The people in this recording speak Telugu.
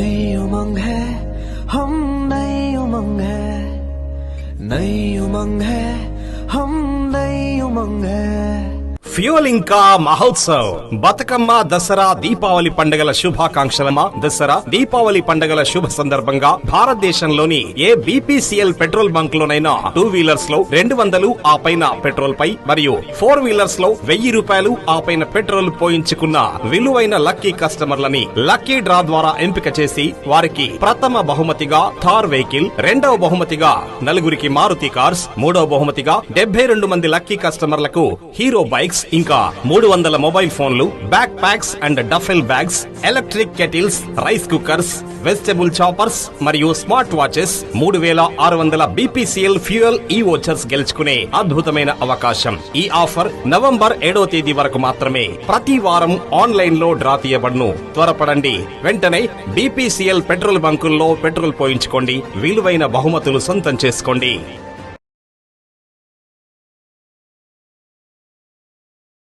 नई उमंग है, हम नई उमंग है, नई उमंग है, हम नई उमंग है। ఫ్యూయలింగ్ కా మహోత్సవ్ బతుకమ్మ దసరా దీపావళి పండుగల శుభాకాంక్షలమా. దసరా దీపావళి పండుగల శుభ సందర్భంగా భారతదేశంలోని ఏ బీపీసీఎల్ పెట్రోల్ బంక్ లోనైనా 2 వీలర్స్ లో 200 ఆ పైన పెట్రోల్ పై మరియు 4 వీలర్స్ లో 1000 రూపాయలు ఆ పైన పెట్రోల్ పోయించుకున్న విలువైన లక్కీ కస్టమర్లని లక్కీ డ్రా ద్వారా ఎంపిక చేసి వారికి ప్రథమ బహుమతిగా థార్ వెహికల్, రెండవ బహుమతిగా 4 మారుతి కార్స్, మూడవ బహుమతిగా 72 మంది లక్కీ కస్టమర్లకు హీరో బైక్స్, ఇంకా 300 మొబైల్ ఫోన్లు, back packs and duffel bags, electric kettles, rice cookers, vegetable choppers మరియు స్మార్ట్ వాచెస్, 3600 బీపీసీఎల్ ఫ్యూయల్ ఈ వోచర్స్ గెలుచుకునే అద్భుతమైన అవకాశం. ఈ ఆఫర్ నవంబర్ 7వ తేదీ వరకు మాత్రమే. ప్రతి వారం ఆన్లైన్ లో డ్రా తీయబడును. త్వరపడండి, వెంటనే బీపీసీఎల్ పెట్రోల్ బంకుల్లో పెట్రోల్ పోయించుకోండి, విలువైన బహుమతులు సొంతం చేసుకోండి.